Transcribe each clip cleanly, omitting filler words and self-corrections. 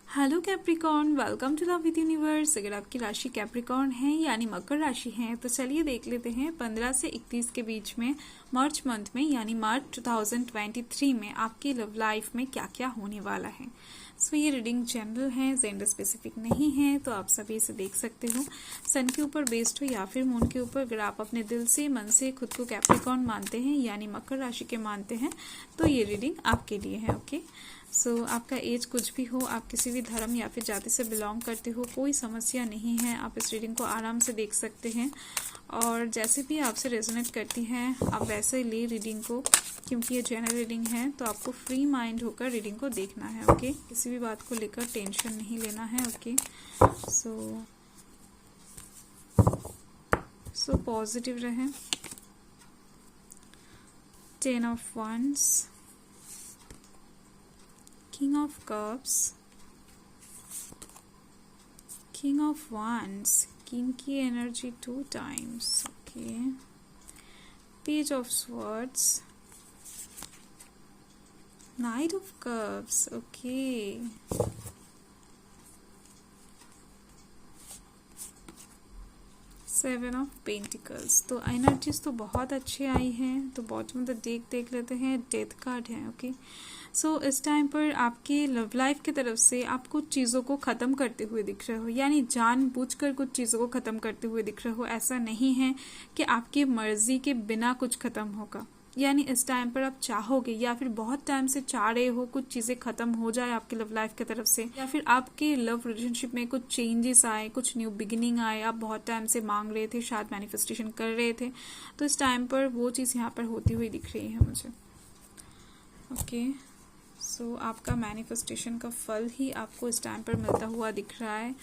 Hello Capricorn, welcome to love with universe. अगर आपकी राशि कैप्रिकॉर्न है यानी मकर राशि है तो चलिए देख लेते हैं 15 से 31 के बीच में मार्च मंथ में यानी मार्च 2023 में आपकी लव लाइफ में क्या क्या होने वाला है। ये रीडिंग जनरल है, जेंडर स्पेसिफिक नहीं है, तो आप सभी इसे देख सकते हो। सन के ऊपर बेस्ड हो या फिर मून के ऊपर। अगर आप अपने दिल से मन से खुद को कैप्रिकॉर्न मानते हैं यानी मकर राशि के मानते हैं तो ये रीडिंग आपके लिए है। ओके, आपका एज कुछ भी हो, आप किसी भी धर्म या फिर जाति से बिलोंग करते हो, कोई समस्या नहीं है। आप इस रीडिंग को आराम से देख सकते हैं और जैसे भी आपसे रेजोनेट करती हैं आप वैसे ले रीडिंग को, क्योंकि ये जनरल रीडिंग है तो आपको फ्री माइंड होकर रीडिंग को देखना है। ओके, किसी भी बात को लेकर टेंशन नहीं लेना है। ओके, सो पॉजिटिव रहें। 10 of Wands, King of Cups, King of Wands, King की energy 2 times. Okay, Page of Swords, Knight of Cups. Okay, seven of pentacles. तो एनर्जीज तो बहुत अच्छी आई हैं। तो बॉटम ऑफ द डेक देख लेते हैं, डेथ कार्ड है। ओके, इस टाइम पर आपकी लव लाइफ की तरफ से आप कुछ चीज़ों को ख़त्म करते हुए दिख रहे हो, यानी जानबूझकर कुछ चीज़ों को ख़त्म करते हुए दिख रहे हो। ऐसा नहीं है कि आपकी मर्जी के बिना कुछ ख़त्म होगा, यानी इस टाइम पर आप चाहोगे या फिर बहुत टाइम से चाह रहे हो कुछ चीज़ें ख़त्म हो जाए आपकी लव लाइफ की तरफ से, या फिर आपके लव रिलेशनशिप में कुछ चेंजेस आए, कुछ न्यू बिगिनिंग आए। आप बहुत टाइम से मांग रहे थे, शायद मैनिफेस्टेशन कर रहे थे, तो इस टाइम पर वो चीज़ यहाँ पर होती हुई दिख रही है मुझे। ओके, आपका मैनिफेस्टेशन का फल ही आपको इस टाइम पर मिलता हुआ दिख रहा है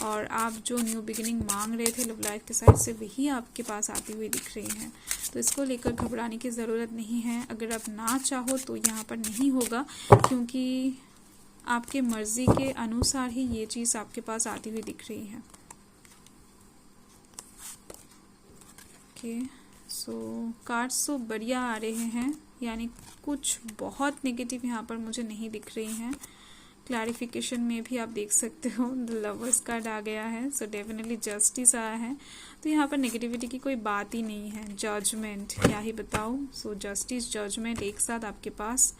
और आप जो न्यू बिगिनिंग मांग रहे थे लव लाइफ के साइड से वही आपके पास आती हुई दिख रही है। तो इसको लेकर घबराने की ज़रूरत नहीं है। अगर आप ना चाहो तो यहाँ पर नहीं होगा, क्योंकि आपके मर्जी के अनुसार ही ये चीज़ आपके पास आती हुई दिख रही है। ओके, कार्ड्स तो बढ़िया आ रहे हैं, यानी कुछ बहुत नेगेटिव यहाँ पर मुझे नहीं दिख रही हैं। क्लैरिफिकेशन में भी आप देख सकते हो द लवर्स कार्ड आ गया है, डेफिनेटली जस्टिस आया है। तो यहाँ पर नेगेटिविटी की कोई बात ही नहीं है। जजमेंट क्या ही बताओ, जस्टिस जजमेंट एक साथ आपके पास।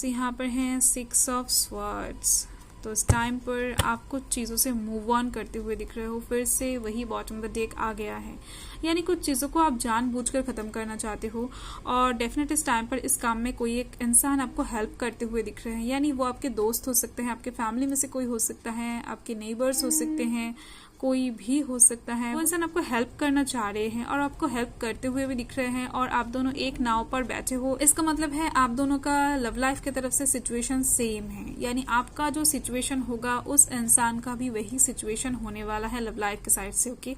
यहाँ पर हैं 6 ऑफ स्वॉर्ड्स। तो इस टाइम पर आप कुछ चीज़ों से मूव ऑन करते हुए दिख रहे हो। फिर से वही बॉटम ऑफ द डेक आ गया है, यानी कुछ चीज़ों को आप जानबूझकर ख़त्म करना चाहते हो और डेफिनेट इस टाइम पर इस काम में कोई एक इंसान आपको हेल्प करते हुए दिख रहे हैं, यानी वो आपके दोस्त हो सकते हैं, आपके फैमिली में से कोई हो सकता है, आपके नेबर्स हो सकते हैं, कोई भी हो सकता है। वो इंसान आपको हेल्प करना चाह रहे हैं और आपको हेल्प करते हुए भी दिख रहे हैं और आप दोनों एक नाव पर बैठे हो। इसका मतलब है आप दोनों का लव लाइफ की तरफ से सिचुएशन सेम है, यानी आपका जो सिचुएशन होगा उस इंसान का भी वही सिचुएशन होने वाला है लव लाइफ के साइड से। ओके,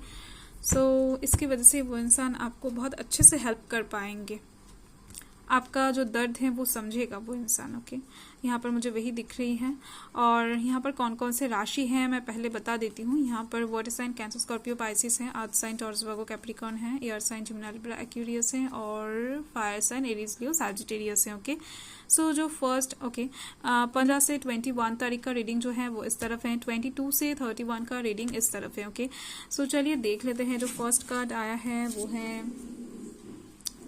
इसकी वजह से वो इंसान आपको बहुत अच्छे से हेल्प कर पाएंगे, आपका जो दर्द है वो समझेगा वो इंसान। ओके, यहाँ पर मुझे वही दिख रही है। और यहाँ पर कौन कौन से राशि हैं मैं पहले बता देती हूँ। यहाँ पर water sign Cancer, Scorpio, Pisces हैं, earth sign Taurus, Virgo, Capricorn है, air sign Gemini, Libra, Aquarius हैं और fire sign Aries, Leo, Sagittarius हैं। ओके, जो फर्स्ट 15 से 21 तारीख का रीडिंग जो है वो इस तरफ है, 22 से 31 का रीडिंग इस तरफ है। ओके, चलिए देख लेते हैं। जो फर्स्ट कार्ड आया है वो है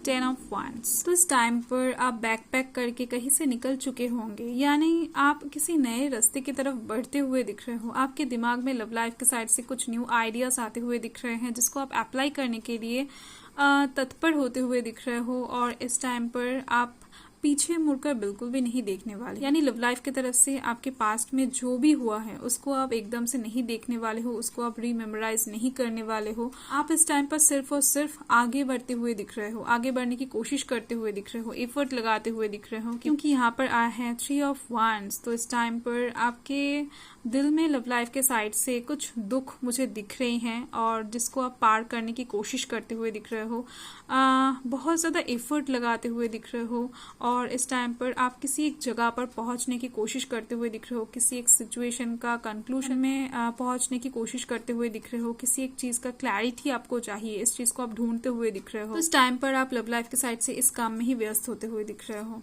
10 ऑफ Wands। तो इस टाइम पर आप बैकपैक करके कहीं से निकल चुके होंगे, यानी आप किसी नए रास्ते की तरफ बढ़ते हुए दिख रहे हो। आपके दिमाग में लव लाइफ के साइड से कुछ न्यू आइडियाज आते हुए दिख रहे हैं, जिसको आप अप्लाई करने के लिए तत्पर होते हुए दिख रहे हो और इस टाइम पर आप पीछे मुड़कर बिल्कुल भी नहीं देखने वाले, यानी लव लाइफ की तरफ से आपके पास्ट में जो भी हुआ है उसको आप एकदम से नहीं देखने वाले हो, उसको आप रीमेमोराइज नहीं करने वाले हो। आप इस टाइम पर सिर्फ और सिर्फ आगे बढ़ते हुए दिख रहे हो, आगे बढ़ने की कोशिश करते हुए दिख रहे हो, एफर्ट लगाते हुए दिख रहे हो, क्योंकि यहाँ पर आया है 3 ऑफ Wands। तो इस टाइम पर आपके दिल में लव लाइफ के साइड से कुछ दुख मुझे दिख रहे हैं और जिसको आप पार करने की कोशिश करते हुए दिख रहे हो, बहुत ज़्यादा एफर्ट लगाते हुए दिख रहे हो और इस टाइम पर आप किसी एक जगह पर पहुंचने की कोशिश करते हुए दिख रहे हो, किसी एक सिचुएशन का कंक्लूजन में पहुंचने की कोशिश करते हुए दिख रहे हो, किसी एक चीज़ का क्लैरिटी आपको चाहिए, इस चीज़ को आप ढूंढते हुए दिख रहे हो। तो इस टाइम पर आप लव लाइफ के साइड से इस काम में ही व्यस्त होते हुए दिख रहे हो।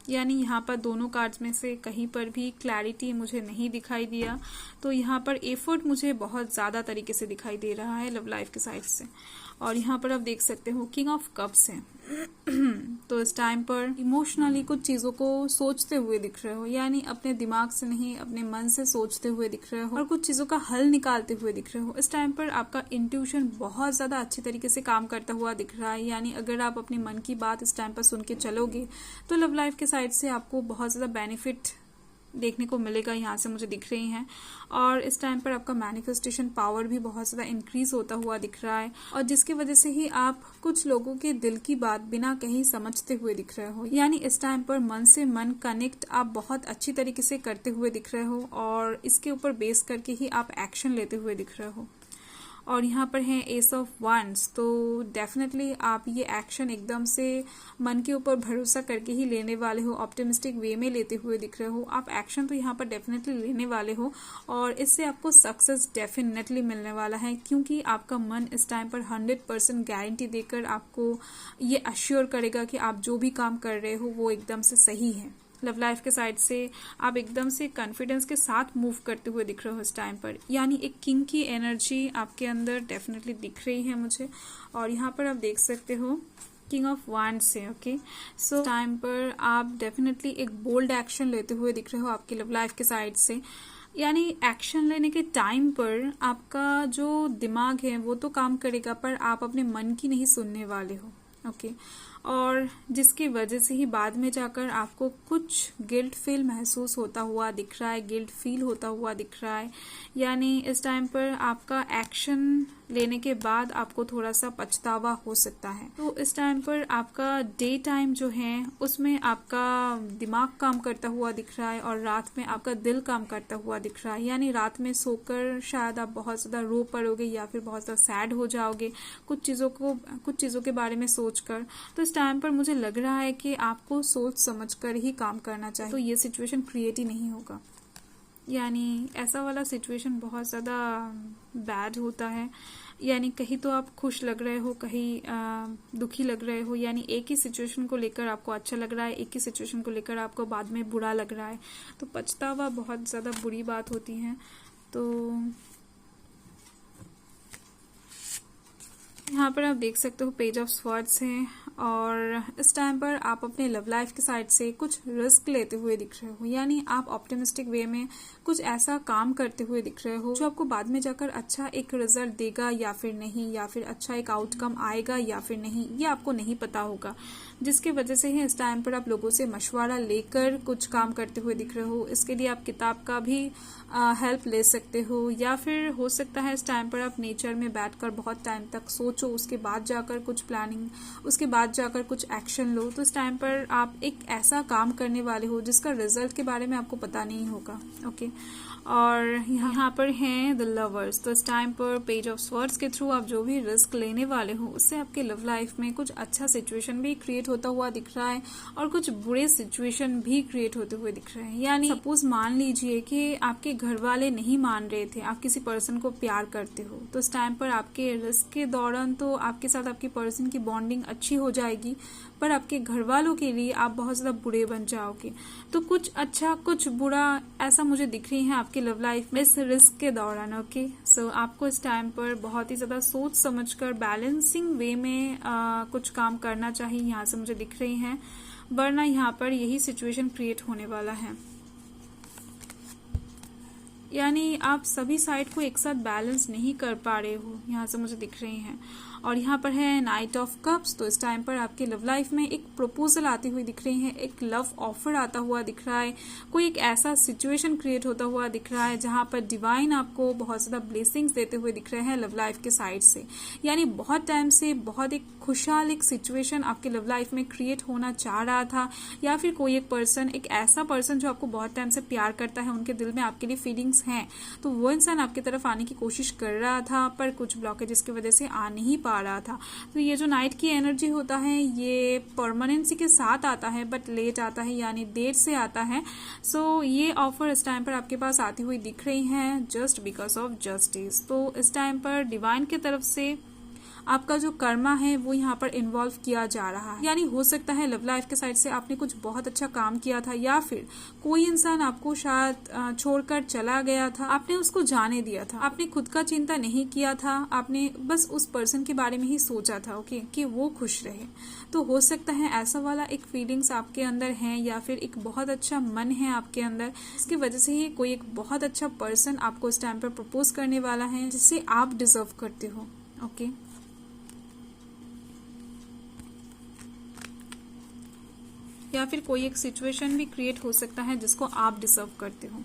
यानी यहाँ पर दोनों कार्ड्स में से कहीं पर भी क्लैरिटी मुझे नहीं दिखाई दिया, तो यहाँ पर एफर्ट मुझे बहुत ज़्यादा तरीके से दिखाई दे रहा है लव लाइफ के साइड से। और यहाँ पर आप देख सकते हो किंग ऑफ कप्स है। तो इस टाइम पर इमोशनली कुछ चीज़ों को सोचते हुए दिख रहे हो, यानी अपने दिमाग से नहीं अपने मन से सोचते हुए दिख रहे हो और कुछ चीज़ों का हल निकालते हुए दिख रहे हो। इस टाइम पर आपका इंट्यूशन बहुत ज़्यादा अच्छी तरीके से काम करता हुआ दिख रहा है, यानी अगर आप अपने मन की बात इस टाइम पर सुन के चलोगे तो लव लाइफ के साइड से आपको बहुत ज़्यादा बेनिफिट देखने को मिलेगा, यहाँ से मुझे दिख रही हैं। और इस टाइम पर आपका मैनिफेस्टेशन पावर भी बहुत ज़्यादा इंक्रीज होता हुआ दिख रहा है, और जिसकी वजह से ही आप कुछ लोगों के दिल की बात बिना कहीं समझते हुए दिख रहे हो, यानी इस टाइम पर मन से मन कनेक्ट आप बहुत अच्छी तरीके से करते हुए दिख रहे हो और इसके ऊपर बेस करके ही आप एक्शन लेते हुए दिख रहे हो। और यहाँ पर है एस ऑफ वंस, तो डेफिनेटली आप ये एक्शन एकदम से मन के ऊपर भरोसा करके ही लेने वाले हो, ऑप्टिमिस्टिक वे में लेते हुए दिख रहे हो। आप एक्शन तो यहाँ पर डेफिनेटली लेने वाले हो और इससे आपको सक्सेस डेफिनेटली मिलने वाला है, क्योंकि आपका मन इस टाइम पर 100% गारंटी देकर आपको ये अश्योर करेगा कि आप जो भी काम कर रहे हो वो एकदम से सही है। लव लाइफ के साइड से आप एकदम से कॉन्फिडेंस के साथ मूव करते हुए दिख रहे हो इस टाइम पर, यानी एक किंग की एनर्जी आपके अंदर डेफिनेटली दिख रही है मुझे। और यहाँ पर आप देख सकते हो किंग ऑफ वांड्स है। ओके, सो टाइम पर आप डेफिनेटली एक बोल्ड एक्शन लेते हुए दिख रहे हो आपकी लव लाइफ के साइड से, यानी एक्शन लेने के टाइम पर आपका जो दिमाग है वो तो काम करेगा पर आप अपने मन की नहीं सुनने वाले हो। ओके, और जिसकी वजह से ही बाद में जाकर आपको कुछ गिल्ट फील महसूस होता हुआ दिख रहा है, गिल्ट फील होता हुआ दिख रहा है, यानी इस टाइम पर आपका एक्शन लेने के बाद आपको थोड़ा सा पछतावा हो सकता है। तो इस टाइम पर आपका डे टाइम जो है उसमें आपका दिमाग काम करता हुआ दिख रहा है और रात में आपका दिल काम करता हुआ दिख रहा है, यानी रात में सोकर शायद आप बहुत ज़्यादा रो पड़ोगे या फिर बहुत ज़्यादा सैड हो जाओगे कुछ चीज़ों के बारे में सोचकर। तो इस टाइम पर मुझे लग रहा है कि आपको सोच समझकर ही काम करना चाहिए, तो ये सिचुएशन क्रिएट ही नहीं होगा, यानी ऐसा वाला सिचुएशन बहुत ज़्यादा बैड होता है, यानी कहीं तो आप खुश लग रहे हो कहीं दुखी लग रहे हो, यानी एक ही सिचुएशन को लेकर आपको अच्छा लग रहा है, एक ही सिचुएशन को लेकर आपको बाद में बुरा लग रहा है, तो पछतावा बहुत ज़्यादा बुरी बात होती है। तो यहाँ पर आप देख सकते हो पेज ऑफ स्वॉर्ड्स है और इस टाइम पर आप अपने लव लाइफ के साइड से कुछ रिस्क लेते हुए दिख रहे हो, यानी आप ऑप्टिमिस्टिक वे में कुछ ऐसा काम करते हुए दिख रहे हो जो आपको बाद में जाकर अच्छा एक रिजल्ट देगा या फिर नहीं, या फिर अच्छा एक आउटकम आएगा या फिर नहीं, ये आपको नहीं पता होगा, जिसकी वजह से ही इस टाइम पर आप लोगों से मशवरा लेकर कुछ काम करते हुए दिख रहे हो। इसके लिए आप किताब का भी हेल्प ले सकते हो, या फिर हो सकता है इस टाइम पर आप नेचर में बैठकर बहुत टाइम तक सोचो, उसके बाद जाकर कुछ प्लानिंग, उसके बाद जाकर कुछ एक्शन लो। तो इस टाइम पर आप एक ऐसा काम करने वाले हो जिसका रिजल्ट के बारे में आपको पता नहीं होगा। ओके, और यहाँ पर हैं द लवर्स, तो इस टाइम पर पेज ऑफ स्वॉर्ड्स के थ्रू आप जो भी रिस्क लेने वाले हो उससे आपके लव लाइफ में कुछ अच्छा सिचुएशन भी क्रिएट होता हुआ दिख रहा है और कुछ बुरे सिचुएशन भी क्रिएट होते हुए दिख रहे हैं। यानी सपोज मान लीजिए कि आपके घर वाले नहीं मान रहे थे, आप किसी पर्सन को प्यार करते हो, तो इस टाइम पर आपके रिस्क के दौरान तो आपके साथ आपकी पर्सन की बॉन्डिंग अच्छी हो जाएगी, पर आपके घर वालों के लिए आप बहुत ज़्यादा बुरे बन जाओगे। तो कुछ अच्छा कुछ बुरा ऐसा मुझे दिख रही है आपकी लव लाइफ में इस रिस्क के दौरान। ओके, सो आपको इस टाइम पर बहुत ही ज़्यादा सोच समझकर बैलेंसिंग वे में कुछ काम करना चाहिए, यहाँ से मुझे दिख रही हैं, वरना यहाँ पर यही सिचुएशन क्रिएट होने वाला है, यानी आप सभी साइड को एक साथ बैलेंस नहीं कर पा रहे हो, यहाँ से मुझे दिख रही हैं। और यहाँ पर है नाइट ऑफ कप्स, तो इस टाइम पर आपके लव लाइफ में एक प्रपोजल आती हुई दिख रही है, एक लव ऑफर आता हुआ दिख रहा है, कोई एक ऐसा सिचुएशन क्रिएट होता हुआ दिख रहा है जहाँ पर डिवाइन आपको बहुत ज़्यादा ब्लेसिंग्स देते हुए दिख रहे हैं लव लाइफ के साइड से, यानी बहुत टाइम से बहुत एक खुशहाल एक सिचुएशन आपके लव लाइफ में क्रिएट होना चाह रहा था, या फिर कोई एक पर्सन, एक ऐसा पर्सन जो आपको बहुत टाइम से प्यार करता है, उनके दिल में आपके लिए फीलिंग्स हैं, तो वो इंसान आपकी तरफ आने की कोशिश कर रहा था पर कुछ ब्लॉकेजेस की वजह से आ नहीं पा रहा था। तो ये जो नाइट की एनर्जी होता है ये परमानेंसी के साथ आता है बट लेट आता है, यानी देर से आता है। सो ये ऑफर इस टाइम पर आपके पास आती हुई दिख रही है जस्ट बिकॉज ऑफ जस्टिस। तो इस टाइम पर डिवाइन की तरफ से आपका जो कर्मा है वो यहाँ पर इन्वॉल्व किया जा रहा है। यानी हो सकता है लव लाइफ के साइड से आपने कुछ बहुत अच्छा काम किया था, या फिर कोई इंसान आपको शायद छोड़कर चला गया था, आपने उसको जाने दिया था, आपने खुद का चिंता नहीं किया था, आपने बस उस पर्सन के बारे में ही सोचा था, ओके, कि वो खुश रहे। तो हो सकता है ऐसा वाला एक फीलिंग्स आपके अंदर है, या फिर एक बहुत अच्छा मन है आपके अंदर, इसकी वजह से ही कोई एक बहुत अच्छा पर्सन आपको इस टाइम पर प्रपोज करने वाला है, जिसे आप डिजर्व करते हो, ओके। या फिर कोई एक सिचुएशन भी क्रिएट हो सकता है जिसको आप डिजर्व करते हो।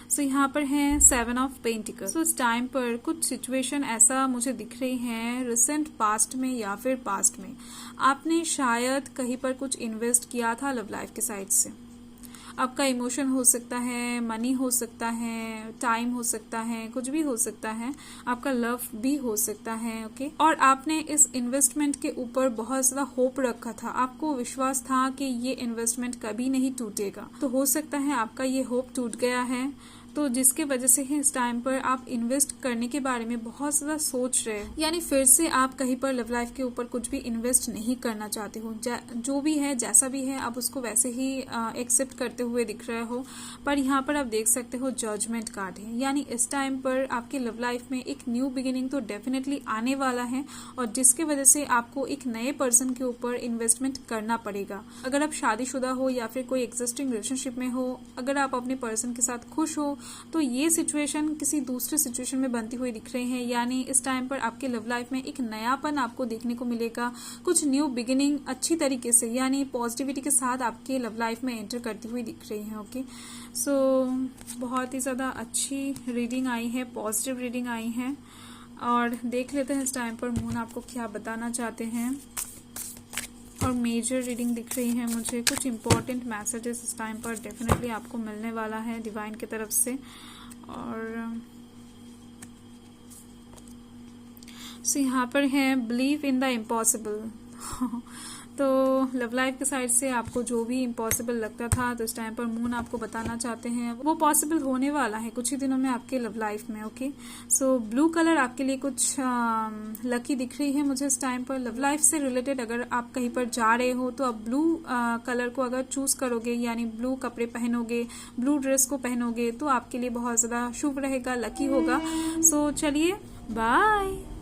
सो यहाँ पर है 7 ऑफ पेंटिकल। सो इस टाइम पर कुछ सिचुएशन ऐसा मुझे दिख रही है रिसेंट पास्ट में या फिर पास्ट में आपने शायद कहीं पर कुछ इन्वेस्ट किया था लव लाइफ के साइड से। आपका इमोशन हो सकता है, मनी हो सकता है, टाइम हो सकता है, कुछ भी हो सकता है, आपका लव भी हो सकता है, ओके। और आपने इस इन्वेस्टमेंट के ऊपर बहुत ज्यादा होप रखा था, आपको विश्वास था कि ये इन्वेस्टमेंट कभी नहीं टूटेगा। तो हो सकता है आपका ये होप टूट गया है, तो जिसके वजह से इस टाइम पर आप इन्वेस्ट करने के बारे में बहुत ज्यादा सोच रहे हो, यानी फिर से आप कहीं पर लव लाइफ के ऊपर कुछ भी इन्वेस्ट नहीं करना चाहते हो। जो भी है, जैसा भी है, आप उसको वैसे ही एक्सेप्ट करते हुए दिख रहे हो। पर यहाँ पर आप देख सकते हो जजमेंट कार्ड है, यानी इस टाइम पर आपकी लव लाइफ में एक न्यू बिगिनिंग तो डेफिनेटली आने वाला है, और जिसके वजह से आपको एक नए पर्सन के ऊपर इन्वेस्टमेंट करना पड़ेगा। अगर आप शादीशुदा हो या फिर कोई एग्जिस्टिंग रिलेशनशिप में हो, अगर आप अपने पर्सन के साथ खुश हो, तो ये सिचुएशन किसी दूसरे सिचुएशन में बनती हुई दिख रही है। यानी इस टाइम पर आपके लव लाइफ में एक नयापन आपको देखने को मिलेगा, कुछ न्यू बिगिनिंग अच्छी तरीके से, यानी पॉजिटिविटी के साथ आपके लव लाइफ में एंटर करती हुई दिख रही है, ओके। सो बहुत ही ज्यादा अच्छी रीडिंग आई है, पॉजिटिव रीडिंग आई है, और देख लेते हैं इस टाइम पर मून आपको क्या बताना चाहते हैं। और मेजर रीडिंग दिख रही है मुझे, कुछ इंपॉर्टेंट मैसेजेस इस टाइम पर डेफिनेटली आपको मिलने वाला है डिवाइन की तरफ से। और सो यहाँ पर है बिलीव इन द इम्पॉसिबल। तो लव लाइफ के साइड से आपको जो भी इम्पॉसिबल लगता था, तो इस टाइम पर मून आपको बताना चाहते हैं वो पॉसिबल होने वाला है कुछ ही दिनों में आपके लव लाइफ में, ओके। सो ब्लू कलर आपके लिए कुछ लकी दिख रही है मुझे इस टाइम पर। लव लाइफ से रिलेटेड अगर आप कहीं पर जा रहे हो तो आप ब्लू कलर को अगर चूज करोगे, यानी ब्लू कपड़े पहनोगे, ब्लू ड्रेस को पहनोगे, तो आपके लिए बहुत ज्यादा शुभ रहेगा, लकी होगा। सो चलिए, बाय।